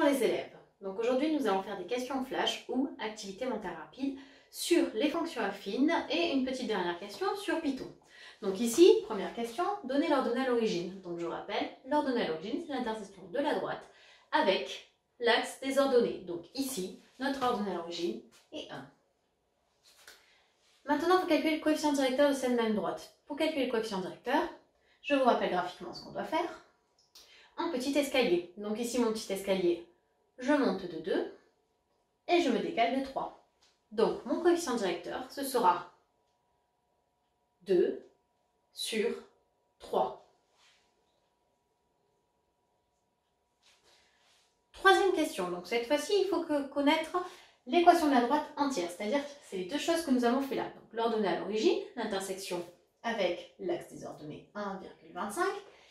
les élèves. Donc aujourd'hui, nous allons faire des questions flash ou activités mentales rapides sur les fonctions affines et une petite dernière question sur Python. Donc ici, première question, donner l'ordonnée à l'origine. Donc je rappelle, l'ordonnée à l'origine, c'est l'intersection de la droite avec l'axe des ordonnées. Donc ici, notre ordonnée à l'origine est 1. Maintenant, il faut calculer le coefficient directeur de cette même droite. Pour calculer le coefficient directeur, je vous rappelle graphiquement ce qu'on doit faire. Un petit escalier. Donc ici, mon petit escalier, je monte de 2 et je me décale de 3. Donc, mon coefficient directeur, ce sera 2 sur 3. Troisième question. Donc, cette fois-ci, il faut connaître l'équation de la droite entière. C'est-à-dire, c'est les deux choses que nous avons fait là. Donc, l'ordonnée à l'origine, l'intersection avec l'axe des ordonnées 1,25.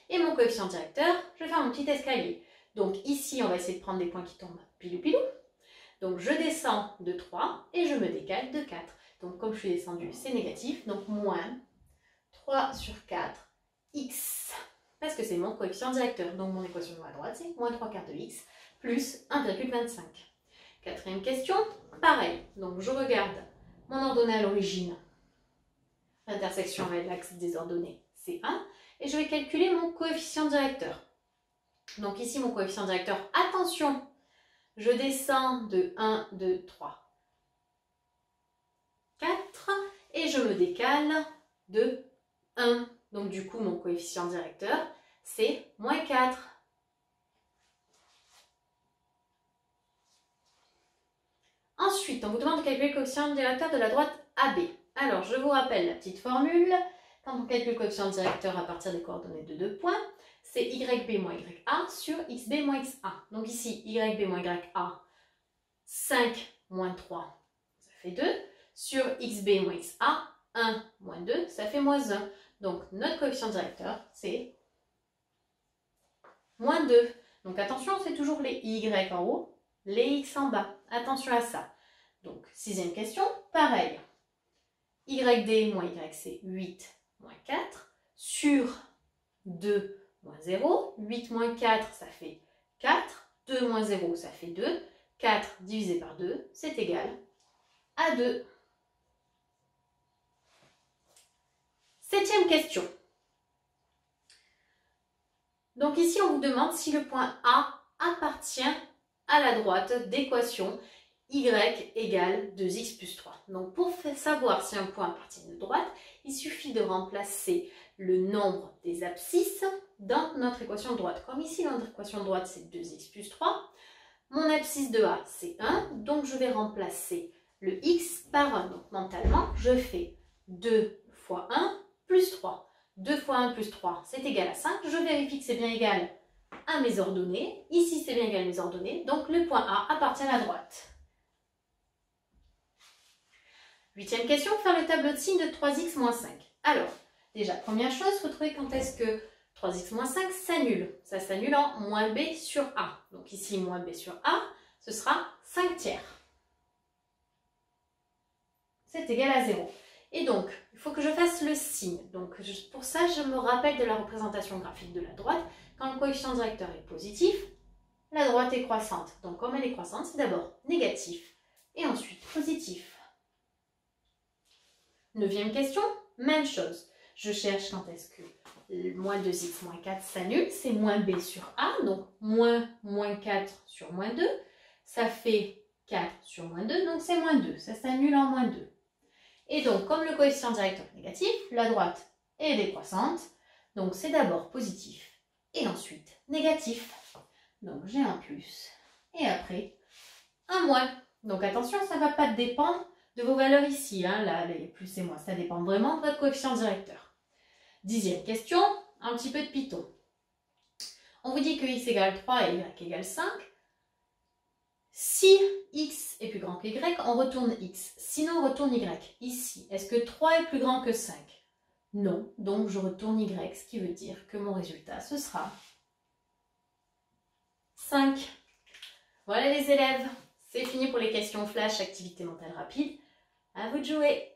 Et mon coefficient directeur, je vais faire mon petit escalier. Donc ici, on va essayer de prendre des points qui tombent pilou pilou. Donc je descends de 3 et je me décale de 4. Donc comme je suis descendu, c'est négatif. Donc moins 3 sur 4 x. Parce que c'est mon coefficient directeur. Donc mon équation à droite, c'est moins 3 quarts de x plus 1,25. Quatrième question, pareil. Donc je regarde mon ordonnée à l'origine. L'intersection avec l'axe des ordonnées, c'est 1. Et je vais calculer mon coefficient directeur. Donc ici, mon coefficient directeur, attention, je descends de 1, 2, 3, 4 et je me décale de 1. Donc du coup, mon coefficient directeur, c'est moins 4. Ensuite, on vous demande de calculer le coefficient directeur de la droite AB. Alors, je vous rappelle la petite formule. Quand on calcule le coefficient directeur à partir des coordonnées de 2 points, c'est YB moins YA sur XB moins XA. Donc ici, YB moins YA, 5 moins 3, ça fait 2. Sur XB moins XA, 1 moins 2, ça fait moins 1. Donc notre coefficient directeur, c'est moins 2. Donc attention, c'est toujours les Y en haut, les X en bas. Attention à ça. Donc sixième question, pareil. YD moins YC, 8 moins 4 sur 2 moins 0. 8 moins 4, ça fait 4. 2 moins 0, ça fait 2. 4 divisé par 2, c'est égal à 2. Septième question. Donc ici, on vous demande si le point A appartient à la droite d'équation y égale 2x plus 3. Donc pour savoir si un point appartient à une droite, il suffit de remplacer le nombre des abscisses dans notre équation de droite. Comme ici, notre équation de droite, c'est 2x plus 3. Mon abscisse de A, c'est 1. Donc je vais remplacer le x par 1. Donc mentalement, je fais 2 fois 1 plus 3. 2 fois 1 plus 3, c'est égal à 5. Je vérifie que c'est bien égal à mes ordonnées. Ici, c'est bien égal à mes ordonnées. Donc le point A appartient à la droite. Huitième question, faire le tableau de signes de 3x moins 5. Alors, déjà, première chose, il faut trouver quand est-ce que 3x moins 5 s'annule. Ça s'annule en moins b sur a. Donc ici, moins b sur a, ce sera 5 tiers. C'est égal à 0. Et donc, il faut que je fasse le signe. Donc pour ça, je me rappelle de la représentation graphique de la droite. Quand le coefficient directeur est positif, la droite est croissante. Donc comme elle est croissante, c'est d'abord négatif et ensuite positif. Neuvième question, même chose. Je cherche quand est-ce que moins 2x moins 4 s'annule. C'est moins b sur a, donc moins 4 sur moins 2. Ça fait 4 sur moins 2, donc c'est moins 2. Ça s'annule en moins 2. Et donc, comme le coefficient directeur est négatif, la droite est décroissante. Donc c'est d'abord positif et ensuite négatif. Donc j'ai un plus et après un moins. Donc attention, ça ne va pas dépendre de vos valeurs ici, hein, là, les plus et moins, ça dépend vraiment de votre coefficient directeur. Dixième question, un petit peu de Python. On vous dit que x égale 3 et y égale 5. Si x est plus grand que y, on retourne x. Sinon, on retourne y. Ici, est-ce que 3 est plus grand que 5? Non, donc je retourne y, ce qui veut dire que mon résultat, ce sera 5. Voilà les élèves, c'est fini pour les questions flash, activité mentale rapide. À vous de jouer!